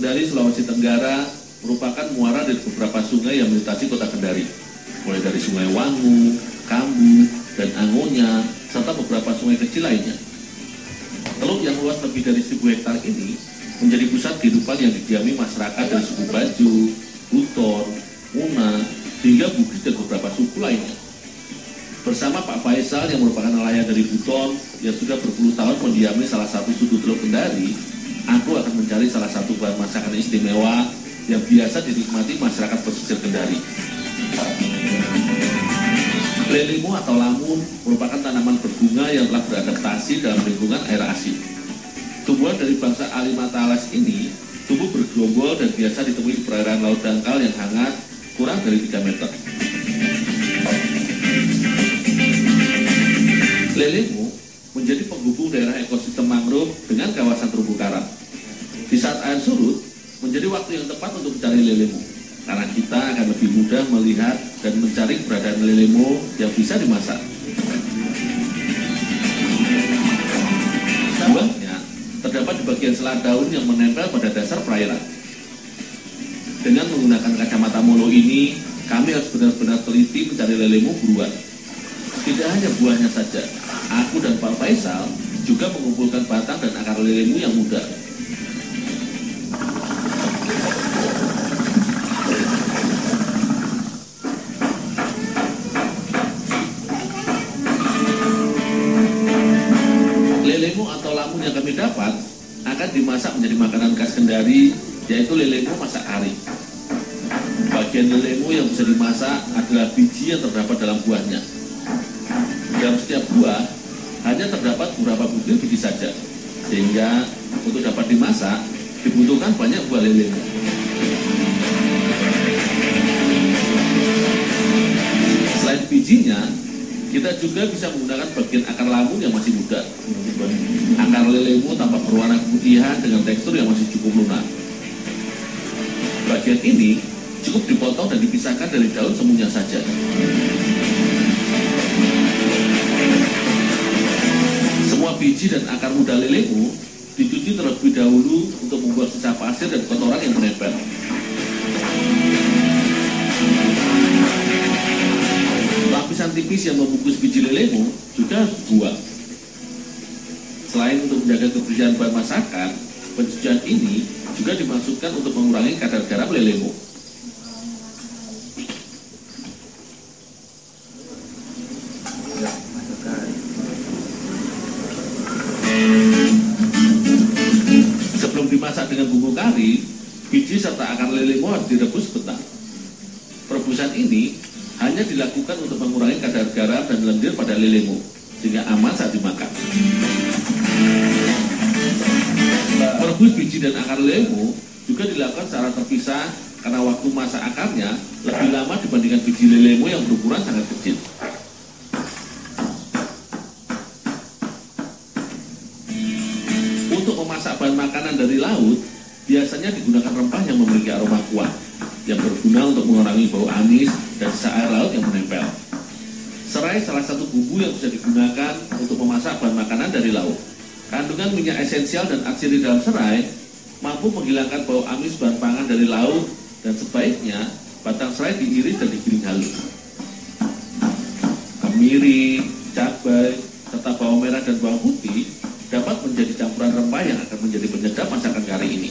Kendari, Sulawesi Tenggara merupakan muara dari beberapa sungai yang melintasi kota Kendari, mulai dari Sungai Wangu, Kambu, dan Angonya, serta beberapa sungai kecil lainnya. Teluk yang luas lebih dari 1000 hektar ini menjadi pusat kehidupan yang didiami masyarakat dari suku Baju, Buton, Muna, hingga Bugis dan beberapa suku lainnya. Bersama Pak Faisal yang merupakan nelayan dari Buton yang sudah berpuluh tahun mendiami salah satu sudut Teluk Kendari, aku akan mencari salah satu bahan masakan istimewa yang biasa dinikmati masyarakat pesisir Kendari. Lelemu atau lamun merupakan tanaman berbunga yang telah beradaptasi dalam lingkungan air asin. Tumbuhan dari bangsa Alimatalas ini tumbuh bergerombol dan biasa ditemui di perairan laut dangkal yang hangat kurang dari 3 meter. Lelemu menjadi penghubung daerah ekosistem mangrove dengan kawasan terumbu karang. Di saat air surut, menjadi waktu yang tepat untuk mencari lelemu, karena kita akan lebih mudah melihat dan mencari keberadaan lelemu yang bisa dimasak. Buahnya terdapat di bagian sela daun yang menempel pada dasar perairan. Dengan menggunakan kacamata molo ini, kami harus benar-benar teliti mencari lelemu buruan. Tidak hanya buahnya saja, aku dan Pak Faisal juga mengumpulkan batang dan akar lelemu yang muda. Lelemu atau lamun yang kami dapat akan dimasak menjadi makanan khas Kendari, yaitu lelemu masak ari. Bagian lelemu yang bisa dimasak adalah biji yang terdapat dalam buahnya. Dalam setiap buah hanya terdapat beberapa butir biji saja, sehingga untuk dapat dimasak dibutuhkan banyak buah lelemu. Selain bijinya, kita juga bisa menggunakan bagian akar lamun yang masih muda. Akar lelemu tampak berwarna keputihan dengan tekstur yang masih cukup lunak. Bagian ini cukup dipotong dan dipisahkan dari daun semuanya saja. Semua biji dan akar muda lelemu dicuci terlebih dahulu untuk membuang sisa pasir dan kotoran yang menempel. Lapisan tipis yang membungkus biji lelemu juga dibuang. Selain untuk menjaga kebersihan bahan masakan, pencucian ini juga dimaksudkan untuk mengurangi kadar garam lelemu. Sebelum dimasak dengan bumbu kari, biji serta akar lelemu harus direbus sebentar. Perebusan ini hanya dilakukan untuk mengurangi kadar garam dan lendir pada lelemu, sehingga aman saat dimakan. Merebus biji dan akar lelemu juga dilakukan secara terpisah karena waktu masak akarnya lebih lama dibandingkan biji lelemu yang berukuran sangat kecil. Untuk memasak bahan makanan dari laut, biasanya digunakan rempah yang memiliki aroma kuat, yang berguna untuk mengurangi bau amis dan sisa air laut yang menempel. Serai salah satu bumbu yang bisa digunakan untuk memasak bahan makanan dari laut. Kandungan minyak esensial dan atsiri dalam serai mampu menghilangkan bau amis bahan pangan dari laut, dan sebaiknya batang serai diiris dan digiling halus. Kemiri, cabai, serta bawang merah dan bawang putih dapat menjadi campuran rempah yang akan menjadi penyedap masakan kari ini.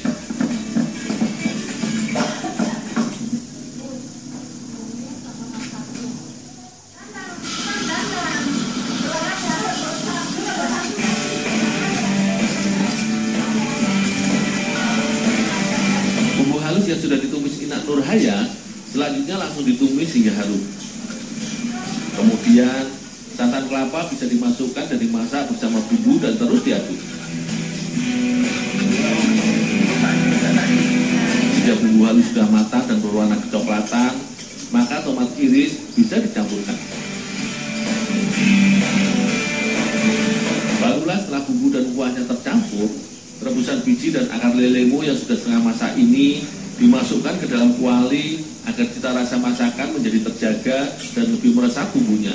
Bumbu halus yang sudah ditumis Inak Nurhaya selanjutnya langsung ditumis hingga harum. Kemudian santan kelapa bisa dimasukkan dan dimasak bersama bumbu dan terus diaduk. Jika bumbu halus sudah matang dan berwarna kecoklatan, maka tomat iris bisa dicampurkan. Barulah setelah bumbu dan kuahnya tercampur, rebusan biji dan akar lelemu yang sudah setengah masak ini dimasukkan ke dalam kuali agar cita rasa masakan menjadi terjaga dan lebih meresap bumbunya.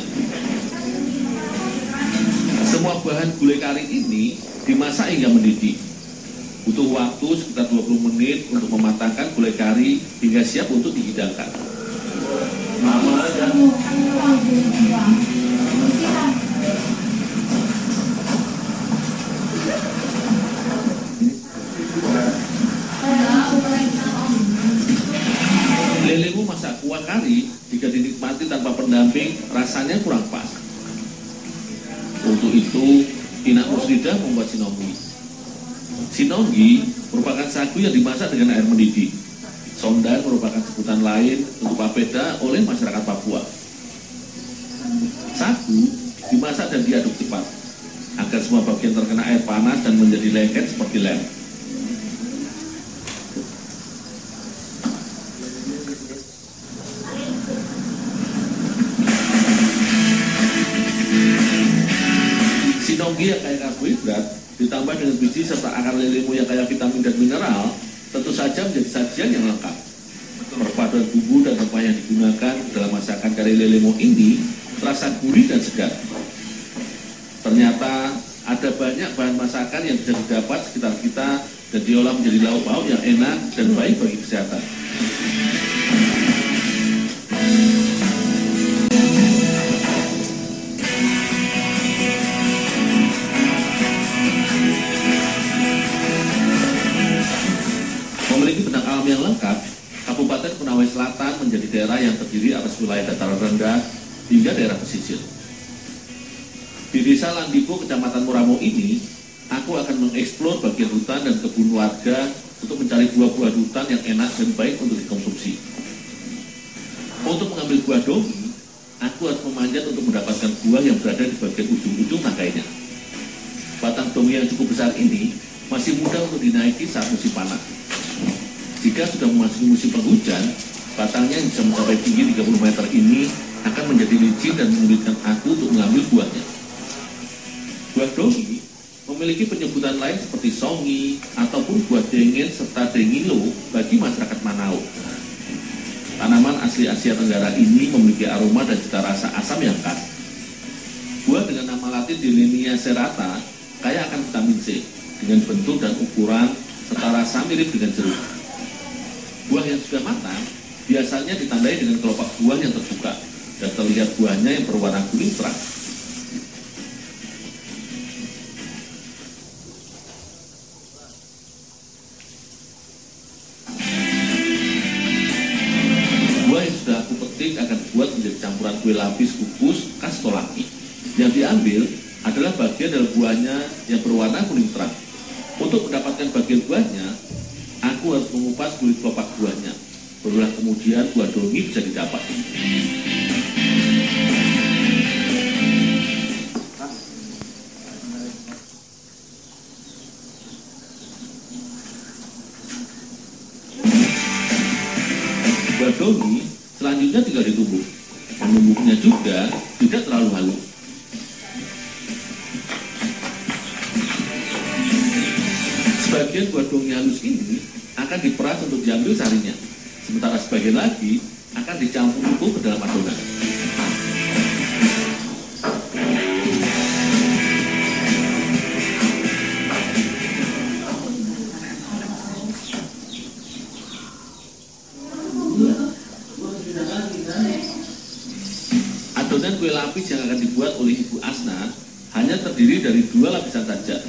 Semua bahan gulai kari ini dimasak hingga mendidih. Butuh waktu sekitar 20 menit untuk mematangkan gulai kari hingga siap untuk dihidangkan. Mama dan lelemu masak kuah kari jika dinikmati tanpa pendamping rasanya kurang pas. Untuk itu, Ina Muslidah membuat sinonggi. Sinonggi merupakan sagu yang dimasak dengan air mendidih. Sondan merupakan sebutan lain untuk papeda oleh masyarakat Papua. Sagu dimasak dan diaduk cepat agar semua bagian terkena air panas dan menjadi lengket seperti lem. Sinonggi yang kaya karbohidrat ditambah dengan biji serta akar lelemu yang kaya vitamin dan mineral tentu saja menjadi sajian yang lengkap. Perpaduan bumbu dan rempah yang digunakan dalam masakan kari lelemu ini terasa gurih dan segar. Ternyata ada banyak bahan masakan yang bisa didapat sekitar kita dan diolah menjadi lauk pauk yang enak dan baik bagi kesehatan. Memiliki benang alam yang lengkap, Kabupaten Konawe Selatan menjadi daerah yang terdiri atas wilayah dataran rendah hingga daerah pesisir. Di Desa Landipo, Kecamatan Muramo ini, aku akan mengeksplor bagian hutan dan kebun warga untuk mencari buah-buah hutan yang enak dan baik untuk dikonsumsi. Untuk mengambil buah dongi, aku harus memanjat untuk mendapatkan buah yang berada di bagian ujung-ujung tanggainya. Batang dongi yang cukup besar ini masih mudah untuk dinaiki saat musim panas. Jika sudah memasuki musim penghujan, batangnya yang bisa mencapai tinggi 30 meter ini akan menjadi licin dan menyulitkan aku untuk mengambil buahnya. Buah dongi memiliki penyebutan lain seperti songi ataupun buah dengen serta dengilo bagi masyarakat Manao. Tanaman asli Asia Tenggara ini memiliki aroma dan cita rasa asam yang khas. Buah dengan nama latin Dillenia serrata kaya akan vitamin C dengan bentuk dan ukuran serta rasa mirip dengan jeruk. Buah yang sudah matang biasanya ditandai dengan kelopak buah yang terbuka dan terlihat buahnya yang berwarna kuning terang. Buah yang sudah aku petik akan dibuat menjadi campuran kue lapis kukus khas Tolaki. Yang diambil adalah bagian dari buahnya yang berwarna kuning terang. Untuk mendapatkan bagian buahnya, aku harus mengupas kulit kelopak buahnya. Barulah kemudian buah dongi bisa didapat. Buah dongi selanjutnya tinggal ditumbuk. Menumbuknya juga tidak terlalu halus. Sebagian buah dongi halus ini akan diperas untuk diambil sarinya, sementara sebagian lagi akan dicampur utuh ke dalam adonan. Adonan kue lapis yang akan dibuat oleh Ibu Asna hanya terdiri dari 2 lapisan saja.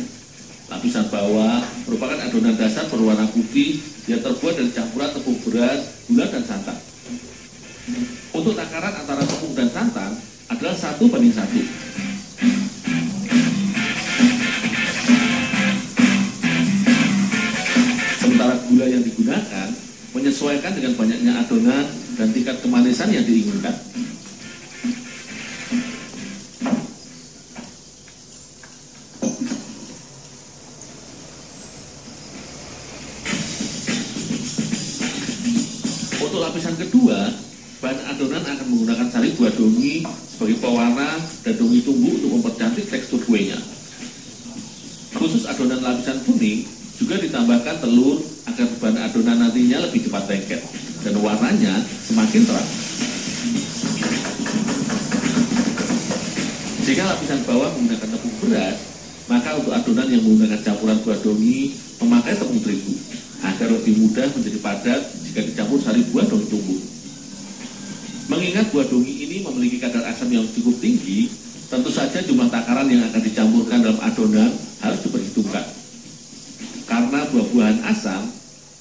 Lapisan bawah merupakan adonan dasar berwarna putih yang terbuat dari campuran tepung beras, gula, dan santan. Untuk takaran antara tepung dan santan adalah 1:1. Sementara gula yang digunakan menyesuaikan dengan banyaknya adonan dan tingkat kemanisan yang diinginkan. Untuk lapisan kedua, bahan adonan akan menggunakan sari buah dongi sebagai pewarna dan dongi tumbuh untuk mempercantik tekstur kuenya. Khusus adonan lapisan kuning juga ditambahkan telur agar bahan adonan nantinya lebih cepat lengket dan warnanya semakin terang. Jika lapisan bawah menggunakan tepung beras, Maka untuk adonan yang menggunakan campuran buah dongi, memakai tepung terigu agar lebih mudah menjadi padat jika dicampur sari buah dongi tumbuh. Mengingat buah dongi ini memiliki kadar asam yang cukup tinggi, tentu saja jumlah takaran yang akan dicampurkan dalam adonan harus diperhitungkan. Karena buah-buahan asam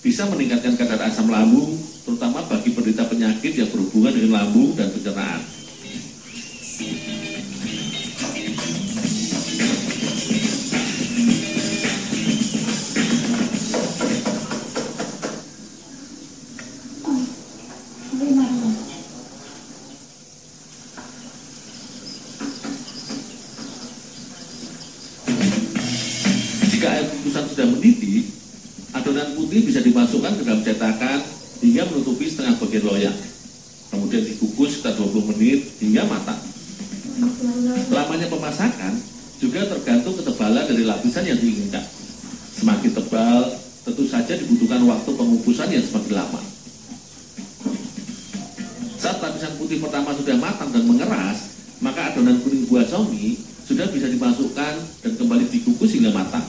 bisa meningkatkan kadar asam lambung, terutama bagi penderita penyakit yang berhubungan dengan lambung dan pencernaan. Jika air kukusan sudah mendidih, adonan putih bisa dimasukkan ke dalam cetakan hingga menutupi setengah bagian loyang. Kemudian dikukus sekitar 20 menit hingga matang. Lamanya pemasakan juga tergantung ketebalan dari lapisan yang diinginkan. Semakin tebal, tentu saja dibutuhkan waktu pengukusan yang semakin lama. Saat lapisan putih pertama sudah matang dan mengeras, maka adonan kuning buah somi sudah bisa dimasukkan dan kembali dikukus hingga matang.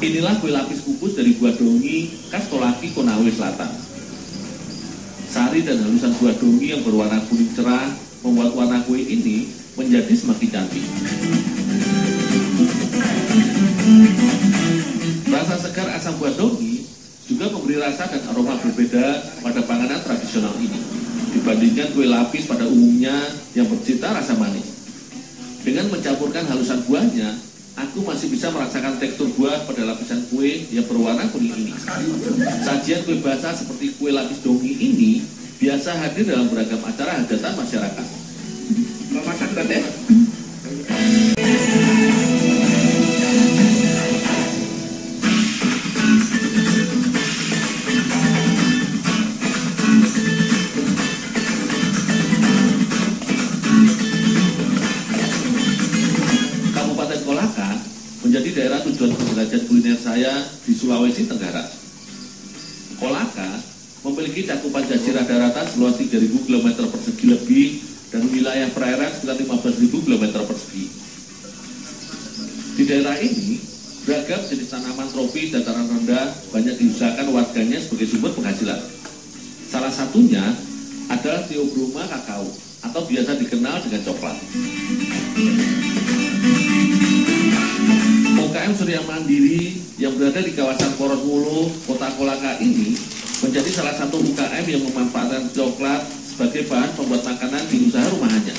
Inilah kue lapis kukus dari buah dongi khas Kolaki, Konawe Selatan. Sari dan halusan buah dongi yang berwarna kuning cerah membuat warna kue ini menjadi semakin cantik. Rasa segar asam buah dongi juga memberi rasa dan aroma berbeda pada panganan tradisional ini dibandingkan kue lapis pada umumnya yang bercita rasa manis. Dengan mencampurkan halusan buahnya, aku masih bisa merasakan tekstur buah pada lapisan kue yang berwarna kuning ini. Sajian kue basah seperti kue lapis dongi ini biasa hadir dalam beragam acara hajatan masyarakat. Masak tadi? Menjadi daerah tujuan penjelajahan kuliner saya di Sulawesi Tenggara. Kolaka memiliki cakupan jazirah daratan seluas 3.000 km persegi lebih dan wilayah perairan sekitar 15.000 km persegi. Di daerah ini, beragam jenis tanaman tropis dataran rendah banyak diusahakan warganya sebagai sumber penghasilan. Salah satunya adalah Theobroma kakao atau biasa dikenal dengan coklat. UKM Surya Mandiri yang berada di kawasan Porosmolo, Kota Kolaka ini menjadi salah satu UKM yang memanfaatkan coklat sebagai bahan pembuat makanan di usaha rumahannya.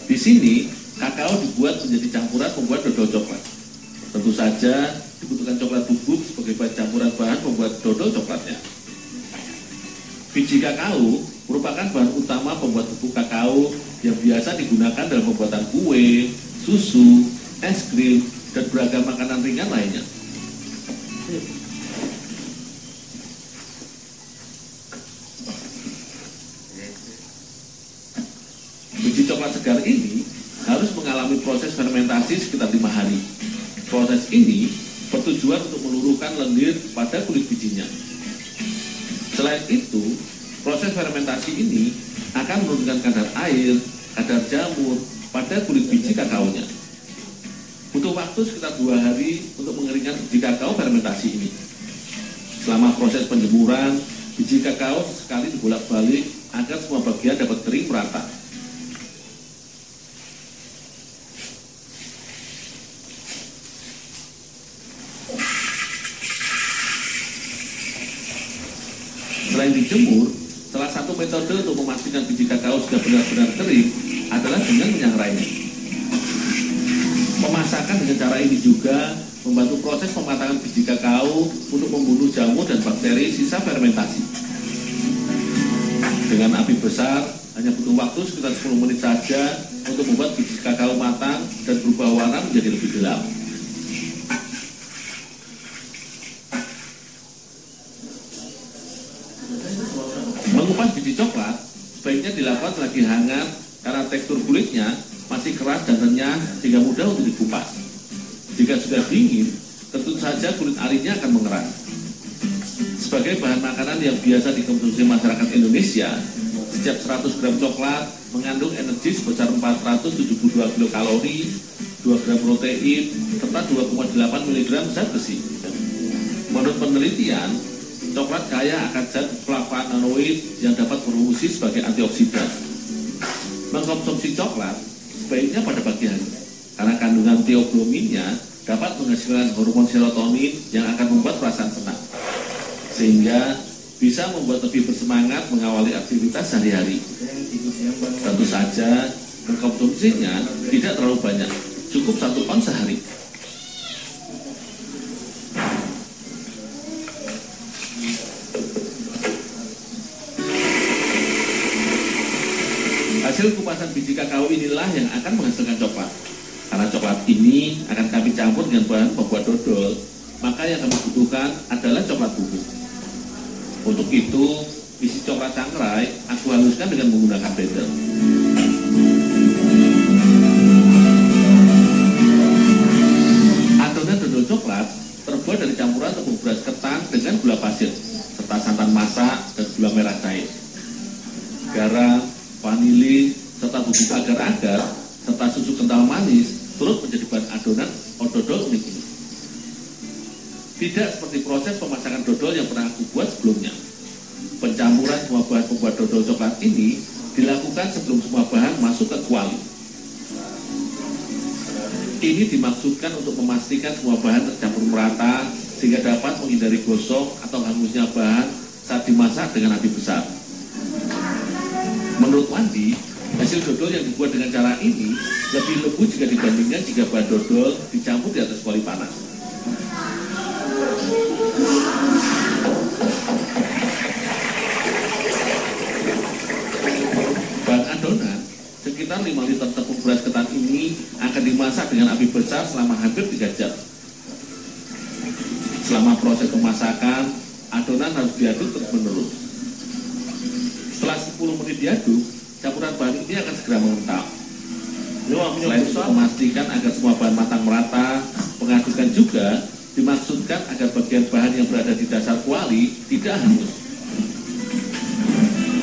Di sini, kakao dibuat menjadi campuran pembuat dodol coklat. Tentu saja dibutuhkan coklat bubuk sebagai bahan campuran bahan pembuat dodol coklatnya. Biji kakao merupakan bahan utama pembuat bubuk kakao yang biasa digunakan dalam pembuatan kue, susu, es krim, dan beragam makanan ringan lainnya. Biji coklat segar ini harus mengalami proses fermentasi sekitar 5 hari. Proses ini bertujuan untuk meluruhkan lendir pada kulit bijinya. Selain itu, proses fermentasi ini akan menurunkan kadar air, kadar jamur pada kulit biji kakaonya. Butuh waktu sekitar 2 hari untuk mengeringkan biji kakao fermentasi ini. Selama proses penjemuran, biji kakao sekali dibolak-balik agar semua bagian dapat kering merata. Selain dijemur, salah satu metode untuk memastikan biji kakao sudah benar-benar kering adalah dengan menyangrainya. Pemasakan dengan cara ini juga membantu proses pematangan biji kakao untuk membunuh jamur dan bakteri sisa fermentasi. Dengan api besar, hanya butuh waktu sekitar 10 menit saja untuk membuat biji kakao matang dan berubah warna menjadi lebih gelap. Mengupas biji coklat sebaiknya dilakukan selagi hangat karena tekstur kulitnya masih keras dan renyah sehingga mudah untuk dikupas. Jika sudah dingin, tentu saja kulit arinya akan mengeras. Sebagai bahan makanan yang biasa dikonsumsi masyarakat Indonesia, setiap 100 gram coklat mengandung energi sebesar 472 kilokalori, 2 gram protein, serta 2,8 mg zat besi. Menurut penelitian, coklat kaya akan zat flavonoid yang dapat berfungsi sebagai antioksidan. Mengkonsumsi coklat sebaiknya pada pagi hari, karena kandungan teobrominnya dapat menghasilkan hormon serotonin yang akan membuat perasaan senang, sehingga bisa membuat lebih bersemangat mengawali aktivitas sehari-hari. Tentu saja, mengkonsumsinya tidak terlalu banyak, cukup 1 on sehari. Hasil kupasan biji kakao inilah yang akan menghasilkan coklat. Karena coklat ini akan kami campur dengan bahan pembuat dodol, maka yang kami butuhkan adalah coklat bubuk. Untuk itu, isi coklat cangkrai aku haluskan dengan menggunakan blender. Adonan dodol coklat terbuat dari campuran tepung beras ketan dengan gula pasir, serta santan masak dan gula merah cair, garam, vanili, serta bubuk agar-agar, serta susu kental manis turut menjadi bahan adonan dodol unik ini. Tidak seperti proses pemasakan dodol yang pernah aku buat sebelumnya. Pencampuran semua bahan pembuat dodol coklat ini dilakukan sebelum semua bahan masuk ke kuali. Ini dimaksudkan untuk memastikan semua bahan tercampur merata sehingga dapat menghindari gosong atau hangusnya bahan saat dimasak dengan api besar. Menurut Wandi, hasil dodol yang dibuat dengan cara ini lebih lembut jika dibandingkan jika bahan dodol dicampur di atas kuali panas. Bahan adonan sekitar 5 liter tepung beras ketan ini akan dimasak dengan api besar selama hampir 3 jam. Selama proses pemasakan, adonan harus diaduk terus-menerus. Setelah 10 menit diaduk, campuran bahan ini akan segera mengental. Selain untuk memastikan agar semua bahan matang merata, pengadukan juga dimaksudkan agar bagian bahan yang berada di dasar kuali tidak hangus.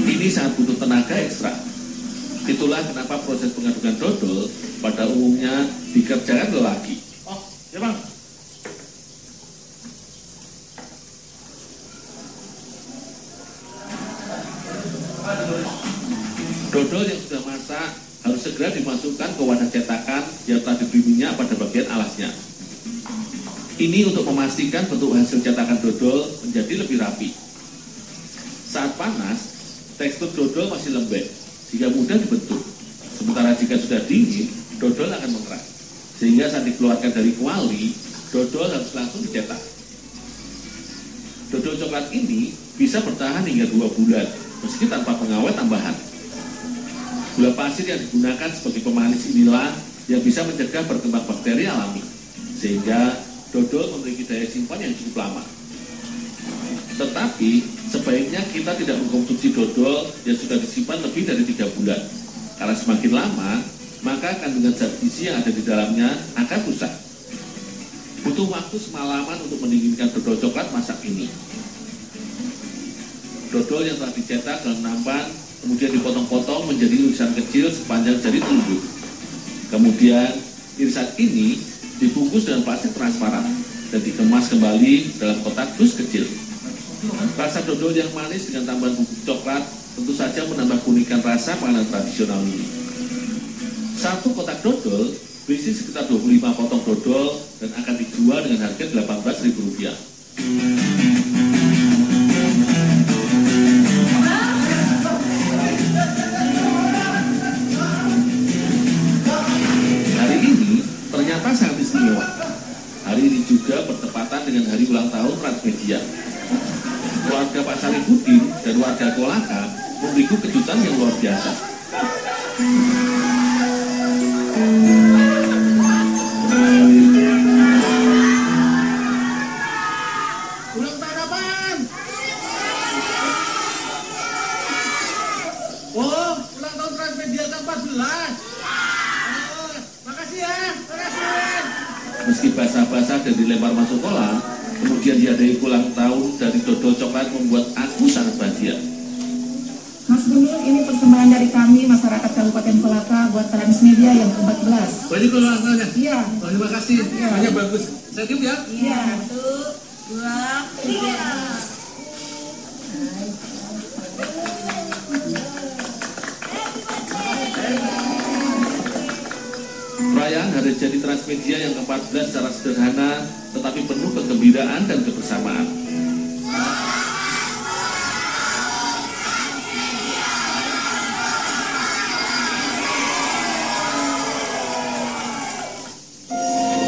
Ini sangat butuh tenaga ekstra. Itulah kenapa proses pengadukan dodol pada umumnya dikerjakan lelaki. Oh, ya bang. Dodol yang sudah masak harus segera dimasukkan ke wadah cetakan yang telah diberi minyak pada bagian alasnya. Ini untuk memastikan bentuk hasil cetakan dodol menjadi lebih rapi. Saat panas, tekstur dodol masih lembek, sehingga mudah dibentuk. Sementara jika sudah dingin, dodol akan mengeras. Sehingga saat dikeluarkan dari kuali, dodol harus langsung dicetak. Dodol coklat ini bisa bertahan hingga 2 bulan, meski tanpa pengawet tambahan. Gula pasir yang digunakan sebagai pemanis inilah yang bisa mencegah berkembang bakteri alami, sehingga dodol memiliki daya simpan yang cukup lama. Tetapi sebaiknya kita tidak mengkonsumsi dodol yang sudah disimpan lebih dari 3 bulan, karena semakin lama maka kandungan zat gizi yang ada di dalamnya akan rusak. Butuh waktu semalaman untuk mendinginkan dodol coklat masak ini. Dodol yang telah dicetak dalam nampan kemudian dipotong-potong menjadi irisan kecil sepanjang jari telunjuk. Kemudian irisan ini dibungkus dengan plastik transparan dan dikemas kembali dalam kotak dus kecil. Rasa dodol yang manis dengan tambahan bubuk coklat tentu saja menambah keunikan rasa makanan tradisional ini. 1 kotak dodol berisi sekitar 25 potong dodol dan akan dijual dengan harga Rp18.000. Hari ini ternyata sangat istimewa. Hari ini juga bertepatan dengan hari ulang tahun Transmedia. Keluarga Pak Sarifudin dan warga Kolaka memberiku kejutan yang luar biasa. Ulang tahun apaan? Oh, ulang tahun Transmedia ke-14. Oh, makasih ya, makasih. Meski basah-basah dan dilempar masuk kolam, Kemudian diadai ulang tahun dari dodol coklat membuat aku sangat bahagia. Mas Gubernur, ini persembahan dari kami masyarakat Kabupaten Kolaka buat Transmedia yang ke-14. Oh, ini ulang tahunnya? Iya. Oh, terima kasih. Iya. Banyak bagus. Saya tiup ya. Iya. 1, 2, 3. Perayaan Hari Jadi Transmedia yang ke-14 secara sederhana tetapi penuh kegembiraan dan kebersamaan.